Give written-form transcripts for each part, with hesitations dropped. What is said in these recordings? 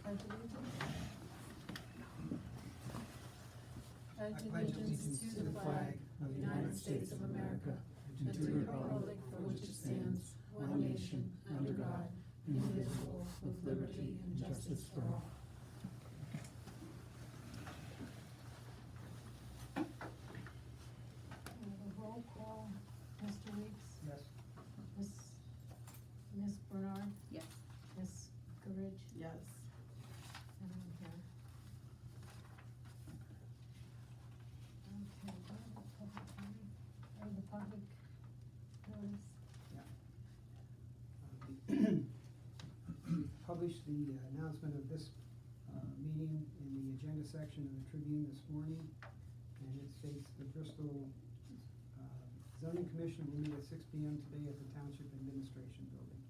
Pledge allegiance. I pledge allegiance to the flag of the United States of America and to the republic for which it stands, one nation, under God, indivisible, with liberty and justice for all. Roll call, Mr. Weeks, Yes. Miss Bernard, Yes. Miss Goodrich, Yes. and I'm here. Okay, go to the public hearing, or the public notice. We published the announcement of this meeting in the agenda section of the Tribune this morning, and it states the Bristol Zoning Commission will meet at 6 p.m. today at the Township Administration Building.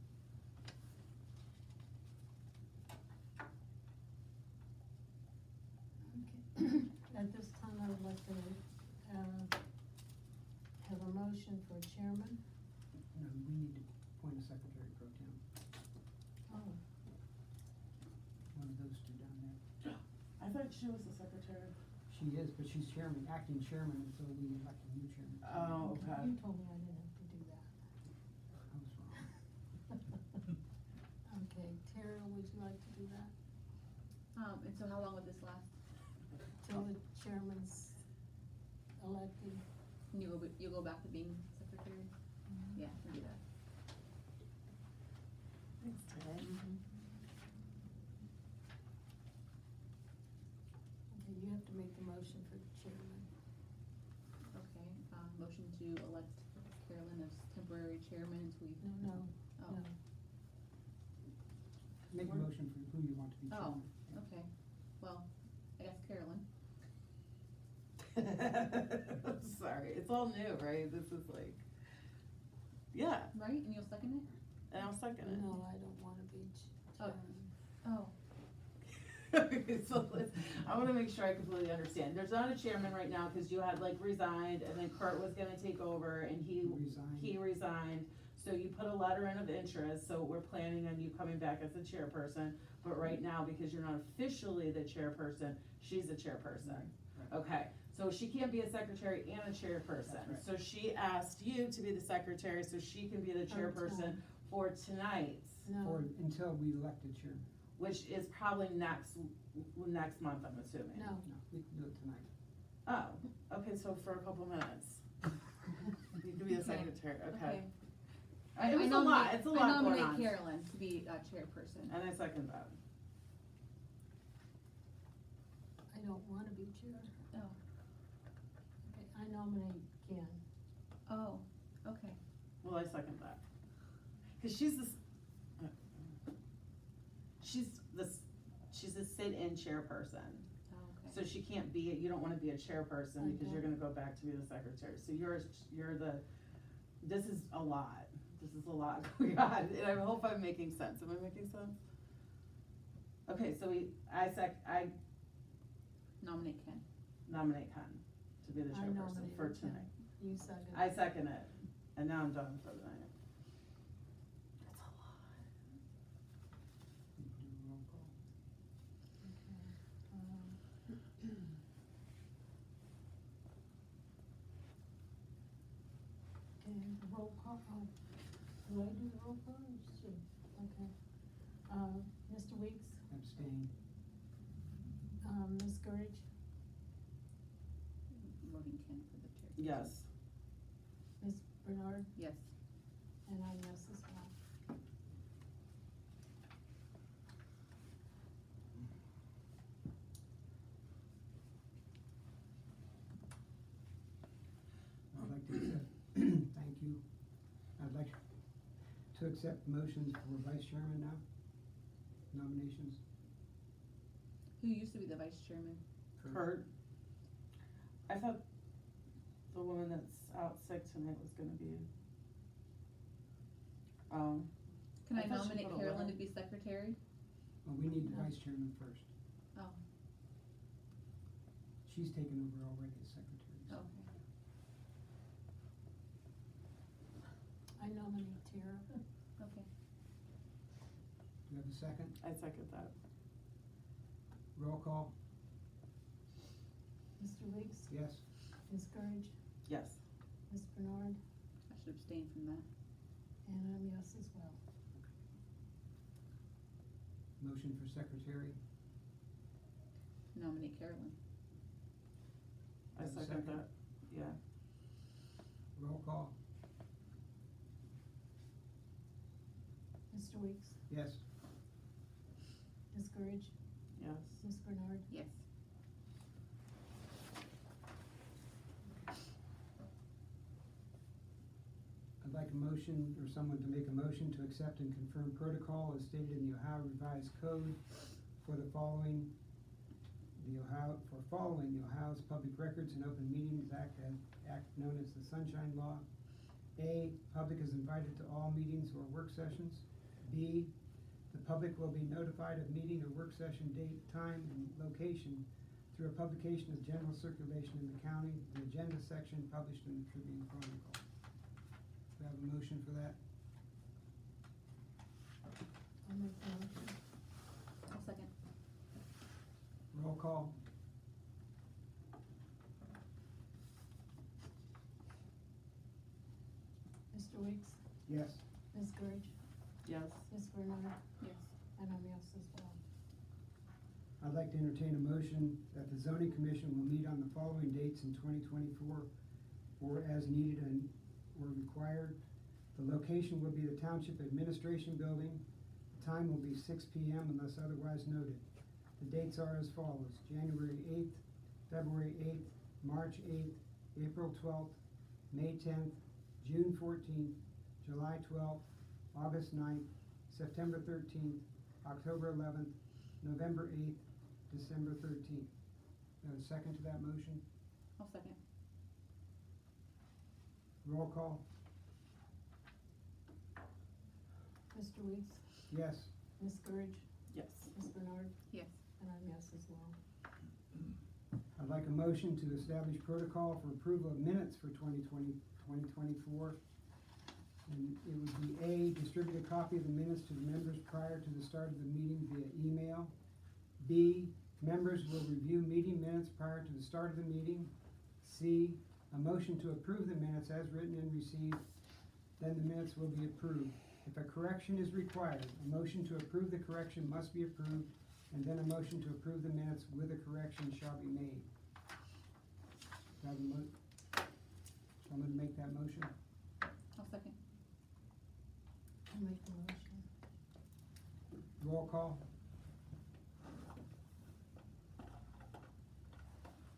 Okay, at this time, I would like to, have a motion for chairman. No, we need to appoint a secretary pro tem, Oh, one of those two down there. I thought she was the secretary. She is, but she's chairman, acting chairman until we elect a new chairman. Oh, okay. you told me I didn't have to do that. I was wrong. Okay, Tara, would you like to do that? And so how long would this last? Till the chairman's elected. And you go back to being secretary? Yeah, I can do that. Thanks, Ted. Okay, you have to make the motion for the chairman. Okay, motion to elect Carolyn as temporary chairman until we. No, Oh. no. Make a motion for who you want to be Oh, chairman. okay. Well, I guess Carolyn. I'm sorry, it's all new, right? This is like, yeah, Right? And you'll second it? and I'll second it. No, I don't wanna be Oh. chairman. Oh. Okay, so I wanna make sure I completely understand. There's not a chairman right now, cause you had like resigned, and then Kurt was gonna take over, and he resigned. So you put a letter in of interest, so we're planning on you coming back as the chairperson, but right now, because you're not officially the chairperson, she's the chairperson. Right. Okay, so she can't be a secretary and a chairperson. That's right. So she asked you to be the secretary, so she can be the chairperson for tonight's, Or No, until we elect a chairman. which is probably next month, I'm assuming. no. No, we can do it tonight. Oh, okay, so for a couple minutes. You can be the Okay. secretary, okay. I It was a nominate- lot, it's a lot going I nominate on. Carolyn to be chairperson. And I second that. I don't wanna be chair. Oh. Okay, I nominate Ken. Oh, okay. Well, I second that. Cause she's this, she's the sit-in chairperson. Oh, okay. So she can't be, you don't wanna be a chairperson because you're gonna go back to be the secretary. So you're the, this is a lot. This is a lot going on, and I hope I'm making sense. Am I making sense? Okay, so I Nominate Ken. nominate Ken to be the I chairperson nominated for Ken. tonight. You second. I second it, and now I'm done for the night. That's a lot. We can do a roll call. Okay, roll call, oh, do I do the roll call or she? Okay. Mr. Weeks, Abstain. Ms. Goodrich, Voting Ken for the chair. Yes. Ms. Bernard, Yes. and I yes as well. I'd like to accept, thank you. I'd like to accept motions for vice chairman now. Nominations. Who used to be the vice chairman? Kurt. I thought the woman that's out sick tonight was gonna be. Can I I thought she nominate put a Carolyn letter. to be secretary? Well, we need the No. vice chairman first. Oh, She's taken over already as secretary. so- okay. I nominate Tara. Okay. Do you have a second? I second that. Roll call, Mr. Weeks, yes? Ms. Courage, Yes. Ms. Bernard, I should abstain from that. and I'm yes as well. Motion for secretary, Nominate Carolyn. I Have a second second? that, yeah. roll call, Mr. Weeks, yes? Ms. Courage, Yes. Ms. Bernard, Yes. I'd like a motion, or someone to make a motion to accept and confirm protocol as stated in the Ohio Revised Code for the following, following the Ohio's Public Records and Open Meetings Act known as the Sunshine Law. A, public is invited to all meetings or work sessions. B, the public will be notified of meeting or work session date, time, and location through a publication of general circulation in the county, the agenda section published in the Tribune Chronicle. Do I have a motion for that? I'll make the motion. I'll second. Roll call, Mr. Weeks, yes? Ms. Courage, Yes. Ms. Bernard, Yes. and I'm yes as well. I'd like to entertain a motion that the zoning commission will meet on the following dates in 2024, or as needed and or required. The location will be the Township Administration Building. The time will be 6 p.m. unless otherwise noted. The dates are as follows: January 8th, February 8th, March 8th, April 12th, May 10th, June 14th, July 12th, August 9th, September 13th, October 11th, November 8th, December 13th. A second to that motion? I'll second. Roll call, Mr. Weeks, yes? Ms. Courage, Yes. Ms. Bernard, Yes. and I'm yes as well. I'd like a motion to establish protocol for approval of minutes for 2024. And it would be A, distribute a copy of the minutes to the members prior to the start of the meeting via email. B, members will review meeting minutes prior to the start of the meeting. C, a motion to approve the minutes as written and received, then the minutes will be approved. If a correction is required, a motion to approve the correction must be approved, and then a motion to approve the minutes with a correction shall be made. Do I have a someone to make that motion? I'll second. I'll make the motion. Roll call,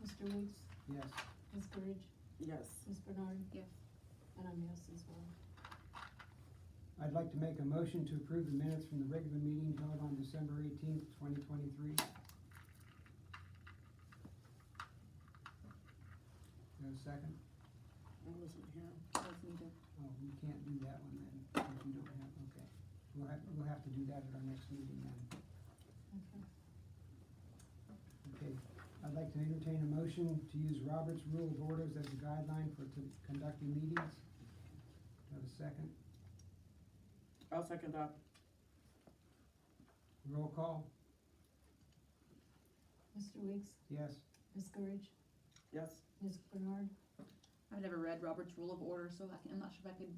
Mr. Weeks, yes. Ms. Courage, Yes. Ms. Bernard, Yes. and I'm yes as well. I'd like to make a motion to approve the minutes from the regular meeting held on December 18th, 2023. Do I have a second? I wasn't here. That was neither. Oh, we can't do that one then, if you don't have, okay. We'll have to do that at our next meeting then. Okay. Okay, I'd like to entertain a motion to use Robert's Rule of Orders as a guideline for conducting meetings. Do I have a second? I'll second that. Roll call, Mr. Weeks, yes. Ms. Courage, Yes. Ms. Bernard, I've never read Robert's Rule of Order, so I'm not sure if I could.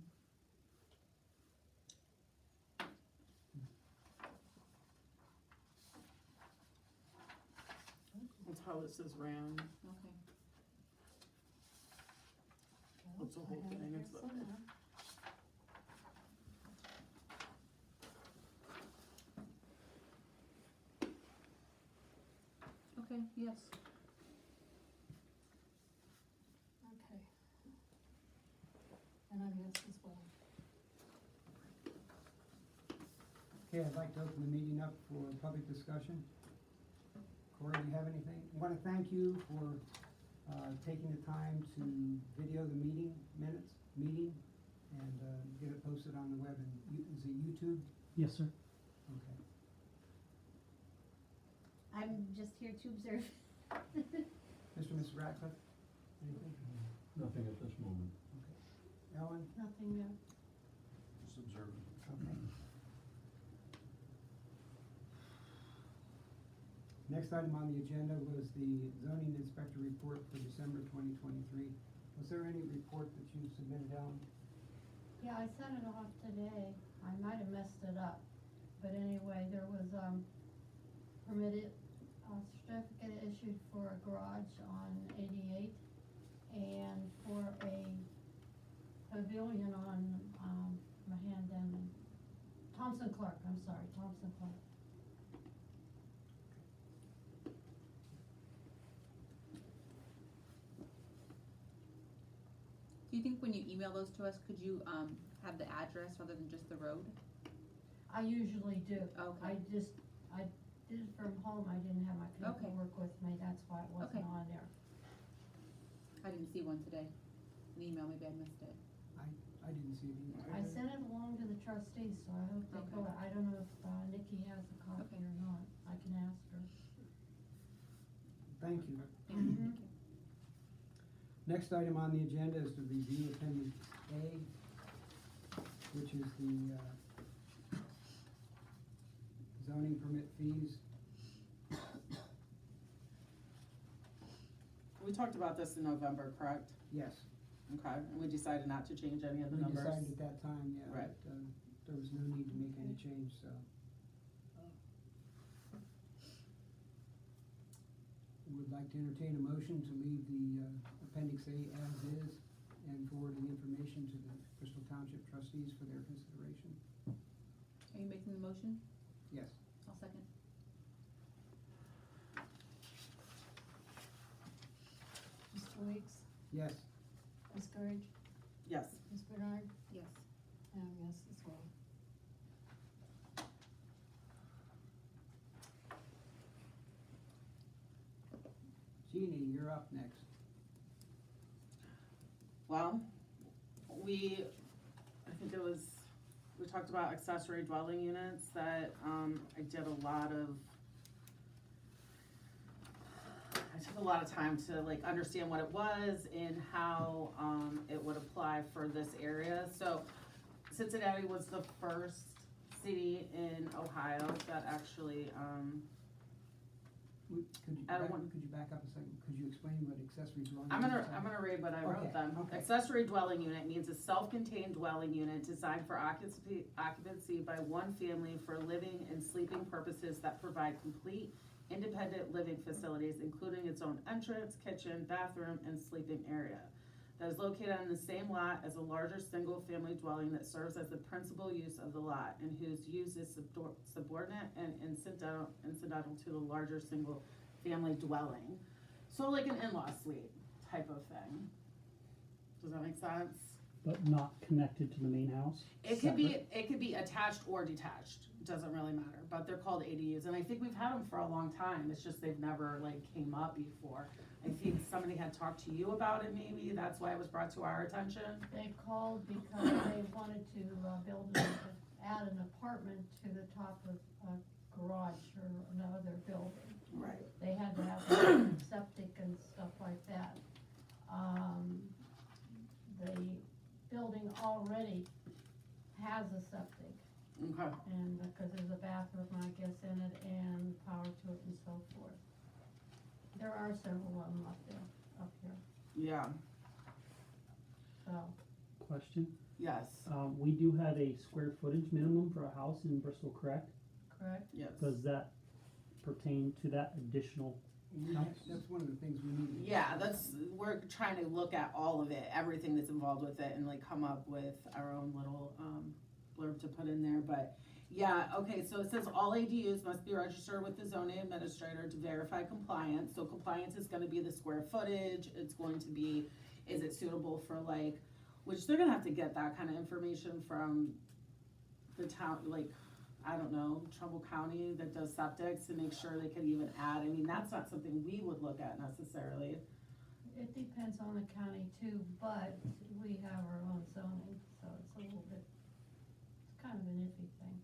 That's how this is ran. Okay. What's the I whole have it thing? here It's the- somewhere. Okay, yes. Okay. And I'm yes as well. Okay, I'd like to open the meeting up for public discussion. Corey, do you have anything? I want to thank you for taking the time to video the meeting, and get it posted on the web. And is it YouTube? Yes, sir. Okay. I'm just here to observe. Mr. and Mrs. Ratcliffe, anything? Nothing at this moment. Okay. Ellen? Nothing new. Just observing. Okay. Next item on the agenda was the zoning inspector report for December 2023. Was there any report that you submitted, Ellen? Yeah, I sent it off today. I might have messed it up. But anyway, there was, permitted, certificate issued for a garage on 88 and for a pavilion on, Mahandan, Thompson Clark, I'm sorry, Thompson Clark. Do you think when you email those to us, could you, have the address rather than just the road? I usually do. Okay. I did it from home, I didn't have my Okay. paperwork with me, that's why it wasn't Okay. on there. I didn't see one today. An email, maybe I missed it. I didn't see it either. I sent it along to the trustees, so I hope they go, Okay. I don't know if, Nikki has a copy Okay. or not, I can ask her. Thank you. Thank you. Mhm. Next item on the agenda is to review Appendix A, which is the zoning permit fees. We talked about this in November, correct? Yes, Okay, and we decided not to change any of the we numbers? decided at that time, yeah, Right. that there was no need to make any change, so. Would like to entertain a motion to leave the Appendix A as is and forward the information to the Bristol Township trustees for their consideration. Are you making the motion? Yes. I'll second. Mr. Weeks, Yes. Ms. Courage, Yes. Ms. Bernard, Yes. and yes as well. Jeannie, you're up next. Well, we talked about accessory dwelling units that, I took a lot of time to like understand what it was and how, it would apply for this area. So Cincinnati was the first city in Ohio that actually, I don't want- Could you back up a second? Could you explain what accessory dwelling? I'm units are? gonna read what I Okay, wrote then. okay. Accessory dwelling unit means a self-contained dwelling unit designed for occupancy by one family for living and sleeping purposes that provide complete independent living facilities, including its own entrance, kitchen, bathroom, and sleeping area. That is located on the same lot as a larger single-family dwelling that serves as the principal use of the lot and whose use is subordinate and incidental to the larger single-family dwelling. So like an in-law suite type of thing. Does that make sense? But not connected to the main house? It could be attached or detached, it doesn't really matter, but they're called ADUs, and I think we've had them for a long time, it's just they've never like came up before. I think somebody had talked to you about it maybe, that's why it was brought to our attention. They called because they wanted to, add an apartment to the top of a garage or another building. Right. They had to have septic and stuff like that. The building already has a septic, Okay, and because there's a bathroom, I guess, in it, and power to it and so forth. There are several of them up here, yeah, so. Question? yes, We do have a square footage minimum for a house in Bristol, correct? Correct? yes. Does that pertain to that additional? That's one of the things we need. to- Yeah, we're trying to look at all of it, everything that's involved with it, and like come up with our own little, blurb to put in there, but, yeah, okay, so it says all ADUs must be registered with the zoning administrator to verify compliance, so compliance is gonna be the square footage, it's going to be, is it suitable for like, which they're gonna have to get that kind of information from the town, like, I don't know, Trumbull County that does septics to make sure they could even add, I mean, that's not something we would look at necessarily. It depends on the county too, but we have our own zoning, so it's a little bit, it's kind of an iffy thing.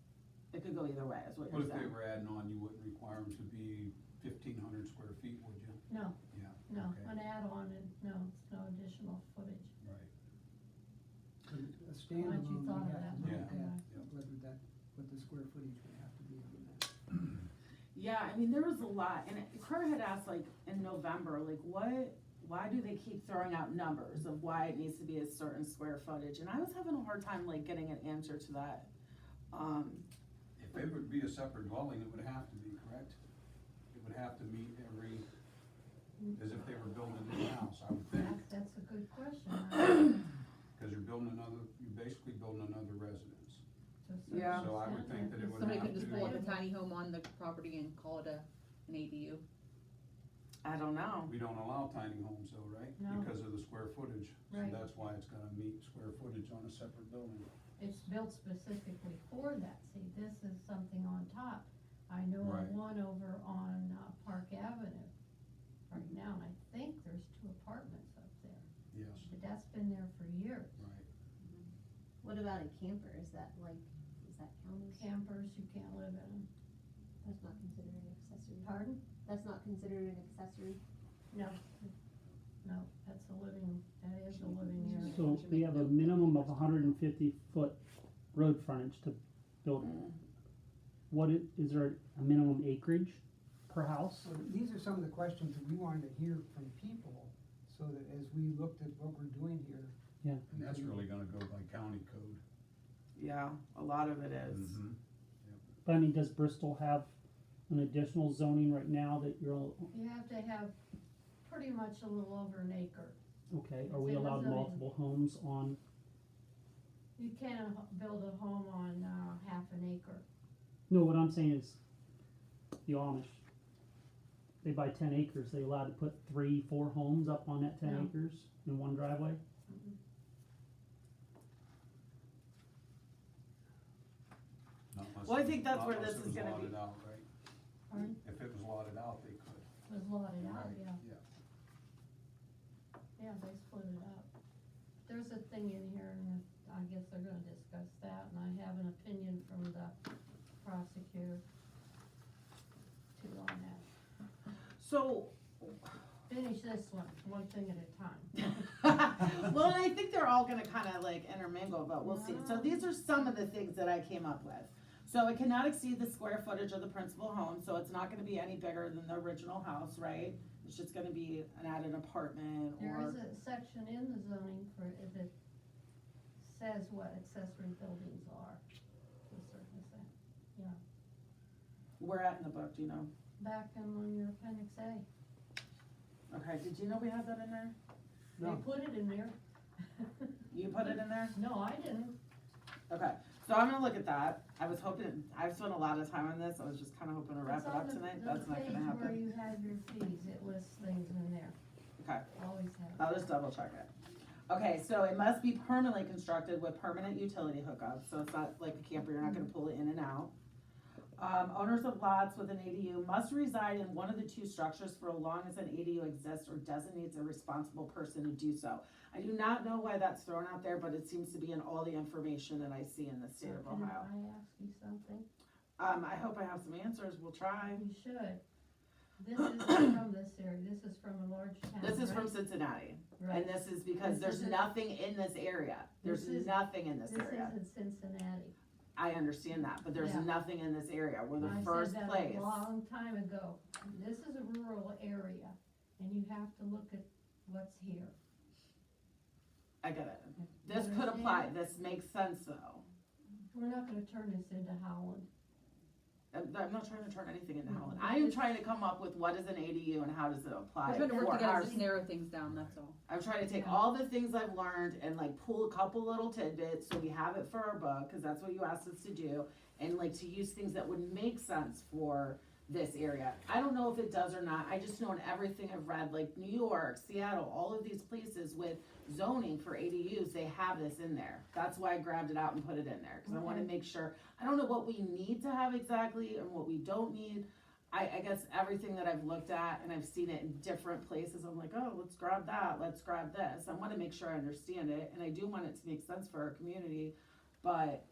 It could go either way, is what What you're if they saying. were adding on, you wouldn't require them to be 1,500 square feet, would you? No, Yeah. no, Okay. an add-on, no, it's no additional footage. Right. A Glad you standalone, thought we of have that, to look Yeah. at yeah. what the square footage would have to be on that. Yeah, I mean, there was a lot, and Kurt had asked like in November, like why do they keep throwing out numbers of why it needs to be a certain square footage? And I was having a hard time like getting an answer to that. If it would be a separate dwelling, it would have to be, correct? It would have to meet every, as if they were building a new house, I would think. That's a good question. Cause you're basically building another residence. To a certain Yeah. So I would think extent, that it would Somebody have could just to- pull up a tiny home on the property and call it an ADU. I don't know. We don't allow tiny homes though, right? No. Because of the square footage, so Right. that's why it's gotta meet square footage on a separate building. It's built specifically for that, see, this is something on top. I know of Right. one over on Park Avenue right now, and I think there's 2 apartments up there, Yes, but that's been there for years. right. What about a camper? Is that count as? Campers, you can't live in them. That's not considered an accessory. Pardon? That's not considered an accessory. No, no, that is a living area. So we have a minimum of 150-foot road frontage to build it. What is there a minimum acreage per house? So these are some of the questions that we wanted to hear from people, so that as we looked at what we're doing here. Yeah. And that's really gonna go by county code. Yeah, a lot of it is. Mhm. But I mean, does Bristol have an additional zoning right now that you're, You have to have pretty much a little over an acre. okay, are It's we in the allowed zoning. multiple homes on, You can't build a home on half an acre. no, what I'm saying is the Amish. They buy 10 acres, they allowed to put 3-4 homes up on that 10 No. acres in one driveway? Not unless Well, I it- think that's not where unless this it is was gonna lotted be. out, right? Pardon? If it was lotted out, they could. Was lotted out, Right, yeah. Yeah, they split it up. There's a thing in here, and I guess they're gonna discuss that, and I have an opinion from the prosecutor too on that. So, Finish this one thing at a time. well, and I think they're all gonna kinda like intermingle, but we'll see. So these are some of the things that I came up with. So it cannot exceed the square footage of the principal home, so it's not gonna be any bigger than the original house, right? It's just gonna be an added apartment There or, is a section in the zoning for, that says what accessory buildings are, to a certain extent. where at in the book, do you know? Back in on your appendix A, Okay, did you know we had that in there? they No. put it in there. You put it in there? No, I didn't. Okay, so I'm gonna look at that. I was hoping, I've spent a lot of time on this, I was just kinda hoping to wrap It's it on up the- tonight, the that's not gonna page Where happen. you have your fees, it lists things in there. Okay. Always have. I'll just double check it. Okay, so it must be permanently constructed with permanent utility hookups, so it's not like a camper, you're not gonna pull it in and out. Owners of lots with an ADU must reside in one of the 2 structures for as long as an ADU exists or designates a responsible person to do so. I do not know why that's thrown out there, but it seems to be in all the information that I see in the state of Can Ohio. I ask you something? I hope I have some answers, we'll try. You should. This isn't from this area, this is from a large town, This is from right? Cincinnati, Right. and this is because This there's isn't- nothing in this area. There's This is- nothing in this area. This isn't Cincinnati. I understand that, but there's Yeah. nothing in this area. We're the I first said that place. a long time ago. This is a rural area, and you have to look at what's here. I get it. You This could apply. understand? This makes sense though. We're not gonna turn this into Howland. I'm not trying to turn anything into No, Howland. but I am it's- trying to come up with what is an ADU and how does it apply We're trying to work for together our. to just narrow things down, that's all. I'm trying to take Yeah. all the things I've learned and like pull a couple little tidbits so we have it for our book, cause that's what you asked us to do. And like to use things that would make sense for this area. I don't know if it does or not. I just know in everything I've read, like New York, Seattle, all of these places with zoning for ADUs, they have this in there. That's why I grabbed it out and put it in there, cause I wanna Okay. make sure, I don't know what we need to have exactly and what we don't need. I guess everything that I've looked at and I've seen it in different places, I'm like, oh, let's grab that, let's grab this. I wanna make sure I understand it, and I do want it to make sense for our community, but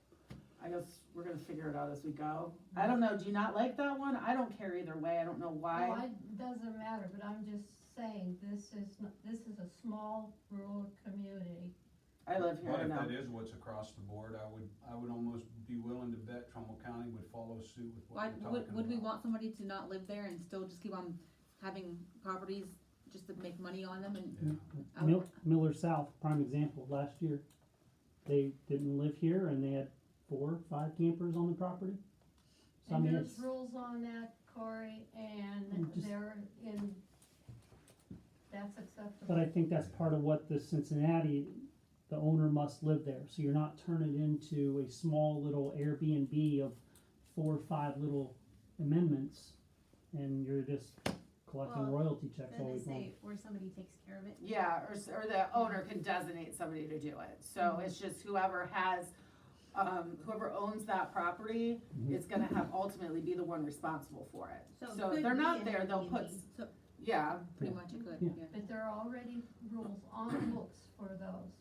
I guess we're gonna figure it out as we go. I don't know, do you not like that one? I don't care either way, I don't know why. No, it doesn't matter, but I'm just saying, this is a small rural community. I live here, But I if know. that is what's across the board, I would almost be willing to bet Trumbull County would follow suit with Why, what you're talking about. would we want somebody to not live there and still just keep on having properties just to make money on them and? Yeah. Miller South, prime example, last year, they didn't live here and they had 4 or 5 campers on the property. So I And mean, there's it's, rules on that, Corey, and Just- they're in, that's acceptable. but I think that's part of what the Cincinnati, the owner must live there, so you're not turning it into a small little Airbnb of 4 or 5 little amendments, and you're just collecting Well, royalty checks all Then they week long. say, or somebody takes care of it. Yeah, or the owner can designate somebody to do it, so it's just whoever has, whoever owns that property Mhm. is gonna have ultimately be the one responsible for it. So it So if could they're be not an there, they'll put, Airbnb. So, yeah, pretty much it could, Yeah. yeah. But there are already rules on the books for those,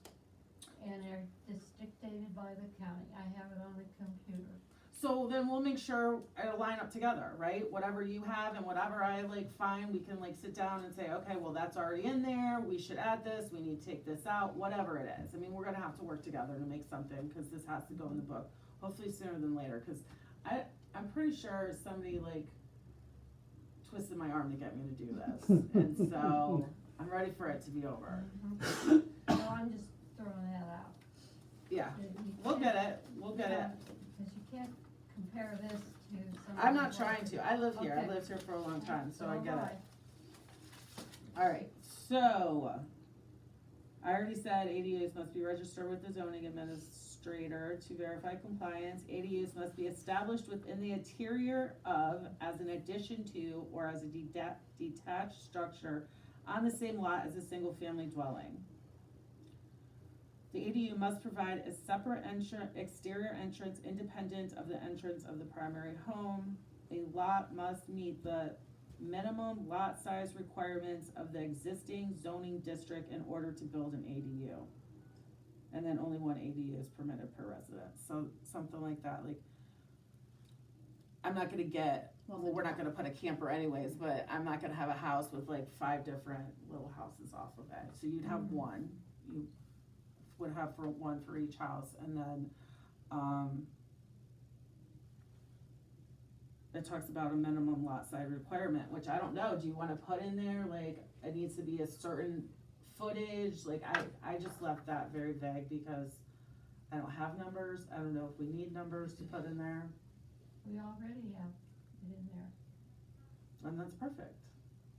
and they're just dictated by the county. I have it on the computer. so then we'll make sure it'll line up together, right? Whatever you have and whatever I like find, we can like sit down and say, okay, well, that's already in there, we should add this, we need to take this out, whatever it is. I mean, we're gonna have to work together to make something, cause this has to go in the book, hopefully sooner than later, cause I'm pretty sure somebody like twisted my arm to get me to do this, and so I'm ready for it to be over. So I'm just throwing that out. Yeah, You we'll can't- get it, we'll get it. Because you can't compare this to some. I'm not trying to, I live here, I Okay. lived here for a long time, so I get it. Alright. Alright, so, I already said ADUs must be registered with the zoning administrator to verify compliance. ADUs must be established within the interior of, as an addition to, or as a detached structure on the same lot as a single-family dwelling. The ADU must provide a separate exterior entrance independent of the entrance of the primary home. A lot must meet the minimum lot size requirements of the existing zoning district in order to build an ADU. And then only 1 ADU is permitted per resident, so something like that, like, I'm not gonna get, well, we're not gonna put a camper anyways, but I'm not gonna have a house with like 5 different little houses off of it, so you'd have one, you would have one for each house, and then, it talks about a minimum lot size requirement, which I don't know, do you wanna put in there, like, it needs to be a certain footage, like, I just left that very vague because I don't have numbers, I don't know if we need numbers to put in there, We already have it in there. and that's perfect.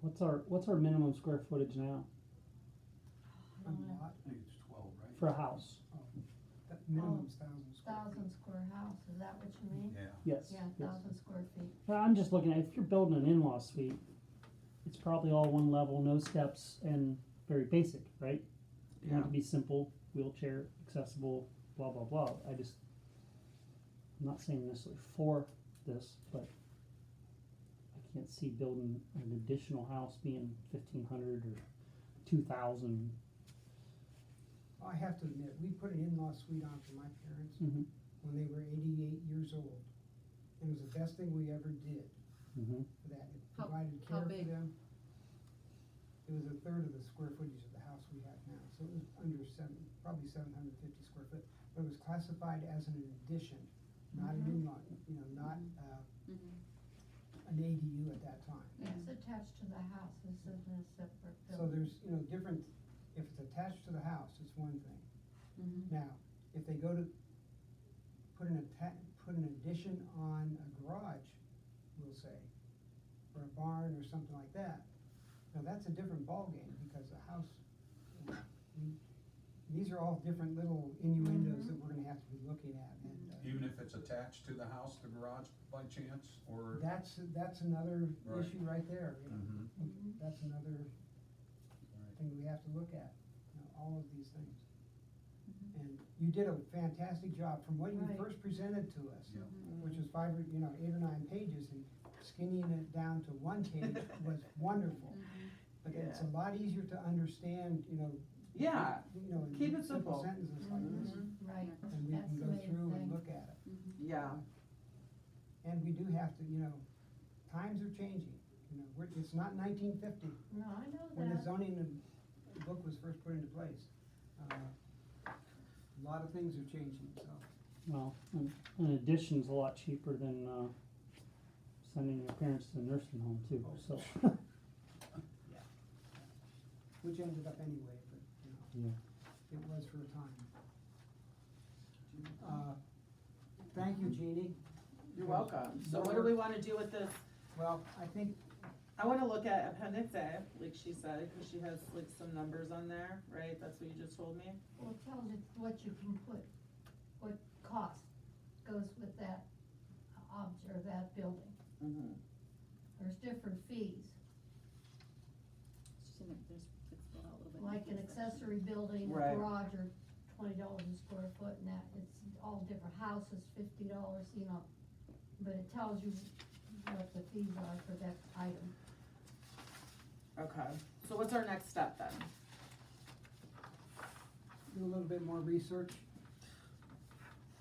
What's our minimum square footage now I don't know, lot, I think it's 12, right? for a house? that minimum's 1,000 square feet. 1,000 square house, is that what you mean? Yeah. Yes, Yeah, yes. 1,000 square feet. Well, I'm just looking at, if you're building an in-law suite, it's probably all one level, no steps, and very basic, right? You want it to be simple, wheelchair accessible, blah, blah, blah. I'm not saying necessarily for this, but I can't see building an additional house being 1,500 or 2,000. I have to admit, we put an in-law suite on for my parents Mhm. when they were 88 years old. And it was the best thing we ever did Mm-hmm. for that. It How- provided how care for big? them. It was a third of the square footage of the house we have now, so it was under probably 750 square foot. But it was classified as an addition, not an in-law, not an ADU at that time. It's attached to the house, this isn't a separate So building. there's, different, if it's attached to the house, it's one thing. Mm-hmm. Now, if they go to put an addition on a garage, we'll say, or a barn or something like that, now that's a different ballgame, because the house, these are all different little innuendos that we're gonna have to be looking at, and, Even if it's attached to the house, the garage by chance, or? that's another Right. issue right there, Mhm. That's another thing we have to look at, all of these things. And you did a fantastic job from what you Right. first presented to us, Yeah. which was 8 or 9 pages, and skinnying it down to 1 page was wonderful. But it's a lot easier to understand, Yeah, in keep it simple simple. sentences like this, Right, and we that's can the go main through and thing. look at it. Yeah, And we do have to, times are changing, it's not 1950. No, I know When the that. zoning book was first put into place. A lot of things are changing, so. Well, an addition's a lot cheaper than, sending your parents to a nursing home too, so. Which ended up anyway, but, you know, it was for a time. Thank you, Jeannie. You're welcome. So what do we wanna do with this? Well, I think, I wanna look at appendix A, like she said, cause she has like some numbers on there, right? That's what you just told me? Well, it tells you what you can put, what cost goes with that object or that building. Mm-hmm. There's different fees, It's just in it, there's, it's got a little bit. like an accessory building, a Right. garage, or $20 a square foot, and that, it's all different, houses, $50, you know. But it tells you what the fees are for that item. Okay, so what's our next step then? do a little bit more research.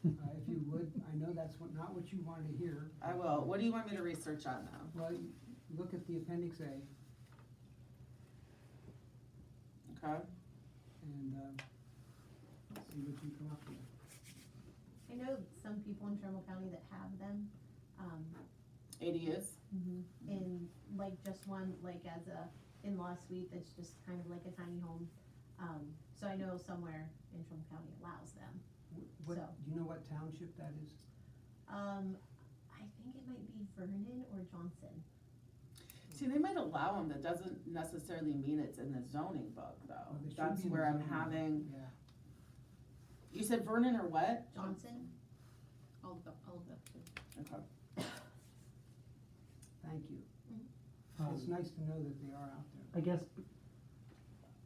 If you would, I know that's not what you wanted to hear. I will. What do you want me to research on now? Well, you look at the appendix A Okay, and, see what you come up with. I know some people in Trumbull County that have them, ADUs. in like just one, like as a in-law suite that's just kind of like a tiny home. So I know somewhere in Trumbull County allows them. What, So- do you know what township that is? I think it might be Vernon or Johnson. See, they might allow them, that doesn't necessarily mean it's in the zoning book though. Well, they should That's be in the where I'm zoning. having, Yeah, you said Vernon or what? Johnson? I'll look it up too. Okay. thank you. Um, It's nice to know that they are out there. I guess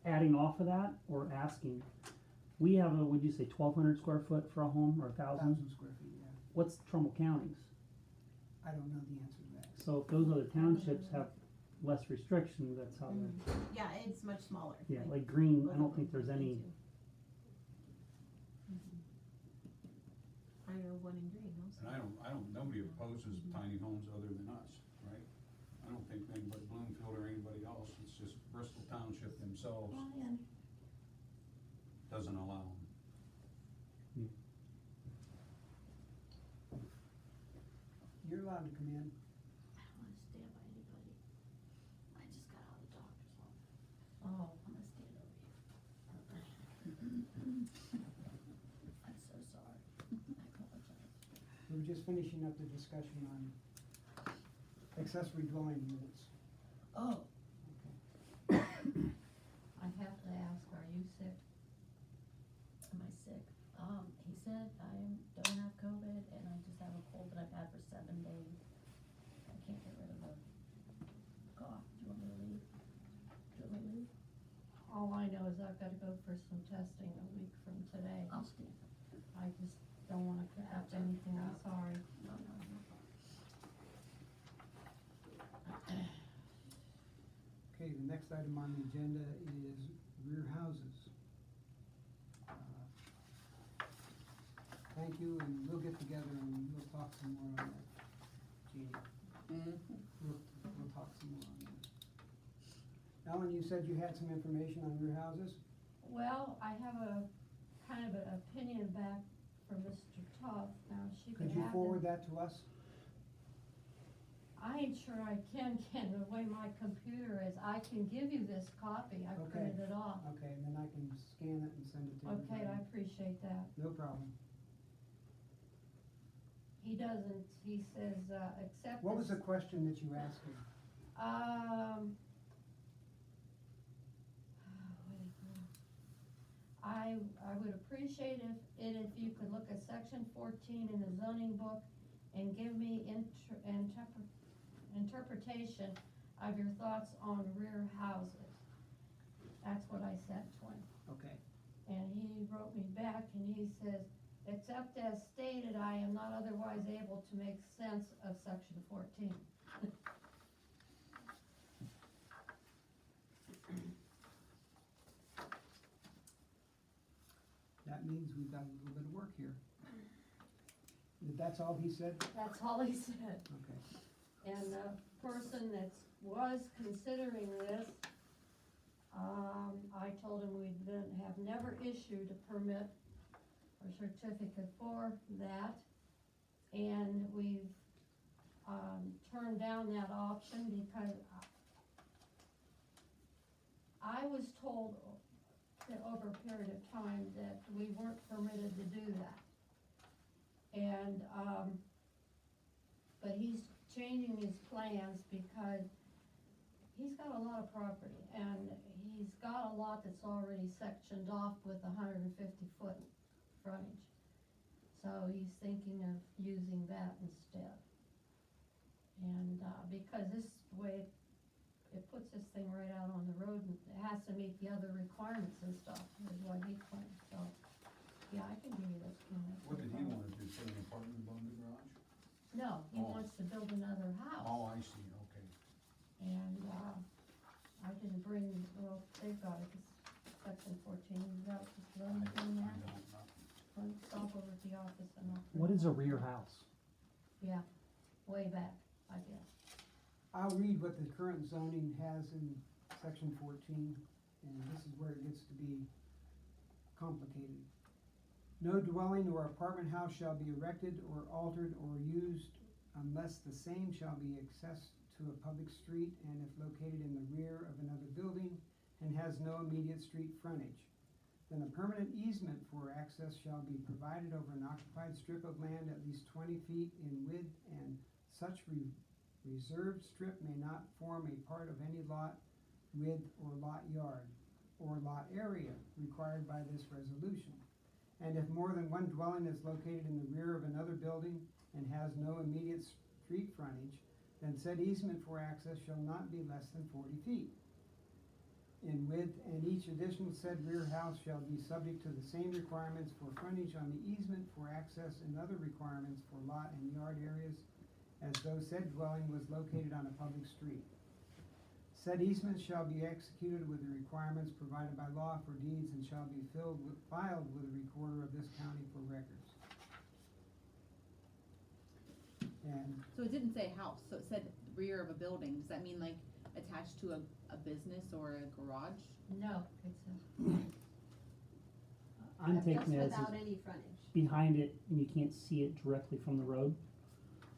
adding off of that or asking, we have a, would you say 1,200 square foot for a home or 1,000? 1,000 square feet, yeah. What's Trumbull County's? I don't know the answer to that. So if those other townships have less restrictions, that's how they're, Yeah, it's much smaller. yeah, like Green, I don't think there's any, I know one in Green also. And nobody opposes tiny homes other than us, right? I don't think anybody, Bloomfield or anybody else, it's just Bristol Township themselves doesn't allow them. You're allowed to come in. I don't wanna stand by anybody. I just got out of the doctor's office. Oh, I'm gonna stand over here. I'm so sorry. I apologize. We were just finishing up the discussion on accessory dwelling units. Oh. Okay. I have to ask, are you sick? Am I sick? He said don't have COVID and I just have a cold that I've had for 7 days. I can't get rid of the cough. Do you want me to leave? All I know is I've gotta go for some testing a week from today. I'll stay. I just don't wanna catch anything, I'm sorry. No. Okay, the next item on the agenda is rear houses. Thank you, and we'll get together and we'll talk some more on that, Jeannie. We'll talk some more on that. Ellen, you said you had some information on rear houses? Well, I have a kind of an opinion back from Mr. Tough, now she Could can you have forward it. that to us? I ain't sure I can, Ken, the way my computer is, I can give you this copy, I Okay. printed it off. Okay, and then I can scan it and send it to you. Okay, I appreciate that. No problem. He doesn't, he says, accept What was the this- question that you asked him? I would appreciate if you could look at section 14 in the zoning book and give me interpretation of your thoughts on rear houses. That's what I sent to him. Okay, And he wrote me back and he says, except as stated, I am not otherwise able to make sense of section 14. that means we've got a little bit of work here. That's all he said? That's all he said. Okay. And the person that was considering this, I told him have never issued a permit a certificate for that. And we've, turned down that option because I was told that over a period of time that we weren't permitted to do that. And, but he's changing his plans because he's got a lot of property, and he's got a lot that's already sectioned off with 150-foot frontage. So he's thinking of using that instead. And, because this way, it puts this thing right out on the road, and it has to meet the other requirements and stuff, is what he claims, so, yeah, I can give you this plan. What did he wanna do, put an apartment above the garage? No, he Oh. wants to build another house. Oh, I see, okay. And, I didn't bring, well, they've got it, it's section 14, you got it, just I run don't, from I that. don't know. Run, stop over at the office and I'll. What is a rear house? Yeah, way back, I guess. I'll read what the current zoning has in section 14, and this is where it gets to be complicated. No dwelling or apartment house shall be erected or altered or used unless the same shall be accessed to a public street and if located in the rear of another building and has no immediate street frontage. Then a permanent easement for access shall be provided over an occupied strip of land at least 20 feet in width, and such reserved strip may not form a part of any lot width or lot yard or lot area required by this resolution. And if more than one dwelling is located in the rear of another building and has no immediate street frontage, then said easement for access shall not be less than 40 feet in width, and each additional said rear house shall be subject to the same requirements for frontage on the easement for access and other requirements for lot and yard areas as though said dwelling was located on a public street. Said easements shall be executed with the requirements provided by law for deeds and shall be filed with the recorder of this county for records. And So it didn't say house, so it said rear of a building, does that mean like attached to a business or a garage? No, it's I'm taking it as Just without it's any frontage. behind it and you can't see it directly from the road.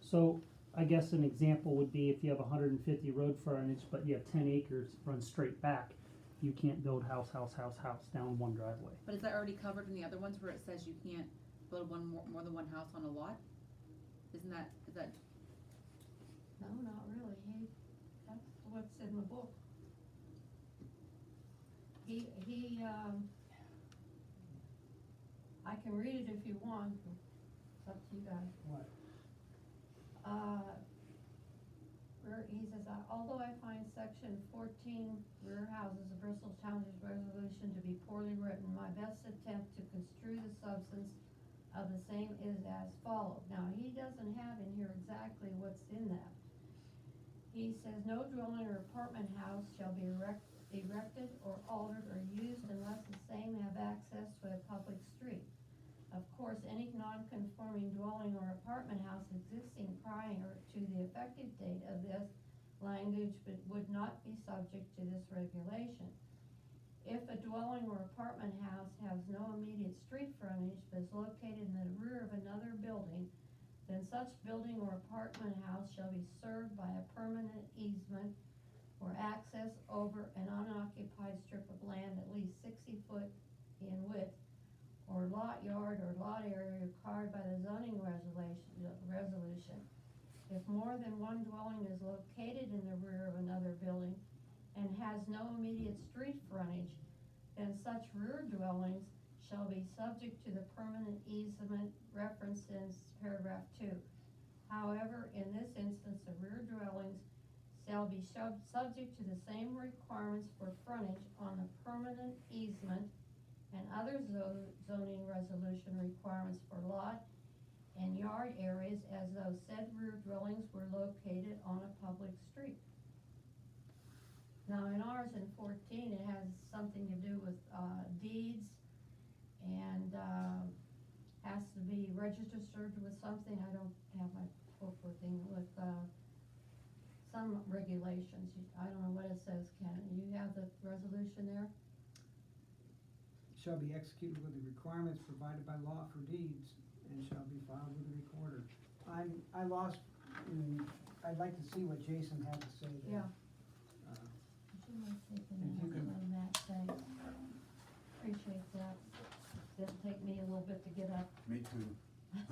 So I guess an example would be if you have 150 road frontage, but you have 10 acres run straight back, you can't build house down one driveway. But is that already covered in the other ones where it says you can't build more than one house on a lot? Is that, no, not really, that's what's in the book. I can read it if you want, it's up to you guys. what? He says, although I find section 14 rear houses of Bristol Township resolution to be poorly written, my best attempt to construe the substance of the same is as follows. Now, he doesn't have in here exactly what's in that. He says, no dwelling or apartment house shall be erected or altered or used unless the same have access to a public street. Of course, any non-conforming dwelling or apartment house existing prior to the effective date of this language would not be subject to this regulation. If a dwelling or apartment house has no immediate street frontage but is located in the rear of another building, then such building or apartment house shall be served by a permanent easement or access over an unoccupied strip of land at least 60 foot in width, or lot yard or lot area required by the zoning resolution. If more than one dwelling is located in the rear of another building and has no immediate street frontage, then such rear dwellings shall be subject to the permanent easement referenced in paragraph 2. However, in this instance, the rear dwellings shall be subject to the same requirements for frontage on the permanent easement and other zoning resolution requirements for lot and yard areas as though said rear dwellings were located on a public street. Now, in ours in 14, it has something to do with deeds and has to be registered with something. I don't have my book with me, with some regulations. I don't know what it says, Ken. You have the resolution there? shall be executed with the requirements provided by law for deeds and shall be filed with the recorder. I lost, I'd like to see what Jason had to say there. Yeah. Uh, Would you mind taking If you minutes can- on that, thanks? Appreciate that. It'll take me a little bit to get up. Me too.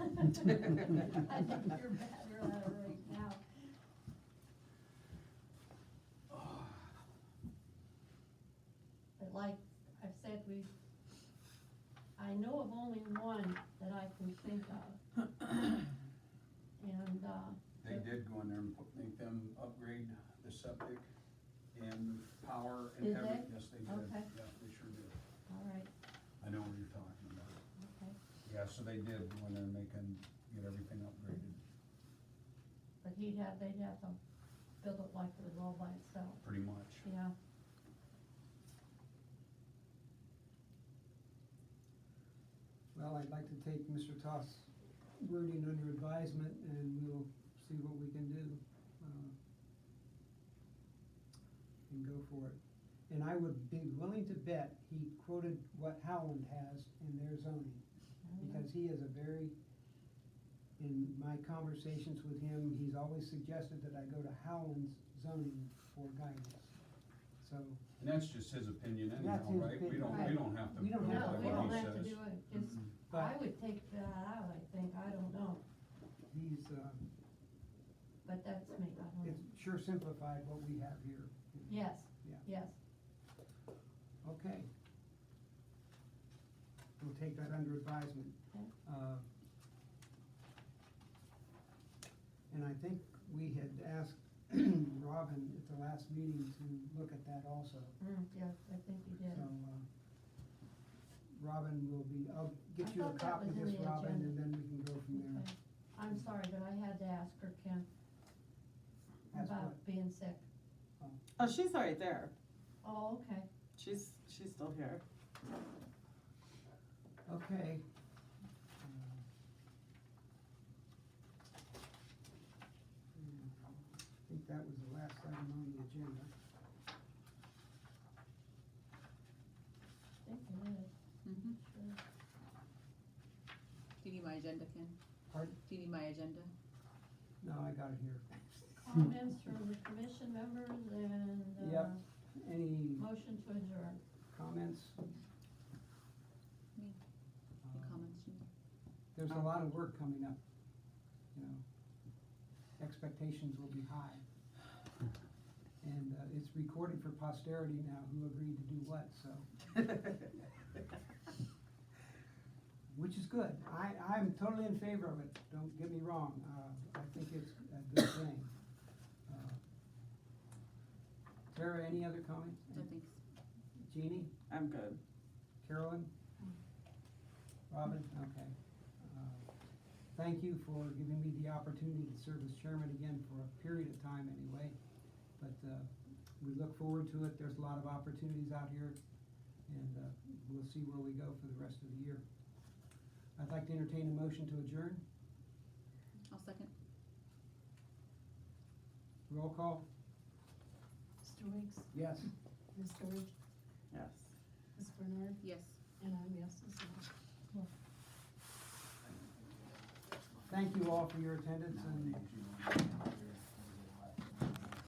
I think you're better at it right now. But like I've said, I know of only one that I can think of. And, They did go in there and make them upgrade the septic and power and Did everything. they? Yes, they did. Okay. Yeah, they sure did. all right, I know what you're talking about. okay, Yeah, so they did go in there and get everything upgraded, but they'd have to build it like it was all by itself, pretty much. yeah. Well, I'd like to take Mr. Toss' wording under advisement and we'll see what we can do. And go for it. And I would be willing to bet he quoted what Howland has in their zoning. Because he is a very, in my conversations with him, he's always suggested that I go to Howland's zoning for guidance. So, And that's just his opinion That's anyhow, his right? We opinion. don't, Right. we don't have to We don't go have by No, we what don't he have to says. do it, just, Mhm. I would take that out, I think, I don't know, he's, but that's me, I don't know. it's sure simplified what we have here. Yes, Yeah. yes, Okay. We'll take that under advisement. Okay. And I think we had asked Robin at the last meeting to look at that also. yes, I think you did. So, Robin will be, I'll get I you a thought that copy of was in this, the Robin, agenda. and then we can go from there. Okay. I'm sorry, but I had to ask her, Ken, Ask what? about being sick. Oh, she's right there. Oh, okay, She's still here. Okay. I think that was the last item on the agenda. I think it is, Mm-hmm. sure. Do you need my agenda, Ken? Pardon? Do you need my agenda? No, I got it here. Comments from the commission members and, Yep. Any motion to adjourn. comments? Me. Any comments, Jean? There's a lot of work coming up, you know. Expectations will be high. And it's recorded for posterity now, who agreed to do what, so. Which is good. I'm totally in favor of it, don't get me wrong. I think it's a good thing. Tara, any other comments? No thanks. Jeannie? I'm good. Carolyn? Robin? Okay. Thank you for giving me the opportunity to serve as chairman again for a period of time anyway. But we look forward to it. There's a lot of opportunities out here, and we'll see where we go for the rest of the year. I'd like to entertain a motion to adjourn. I'll second. Roll call? Mr. Weeks, Yes. Mr. Ridge, Yes. Ms. Bernard, Yes. and I'm yes as well. Thank you all for your attendance and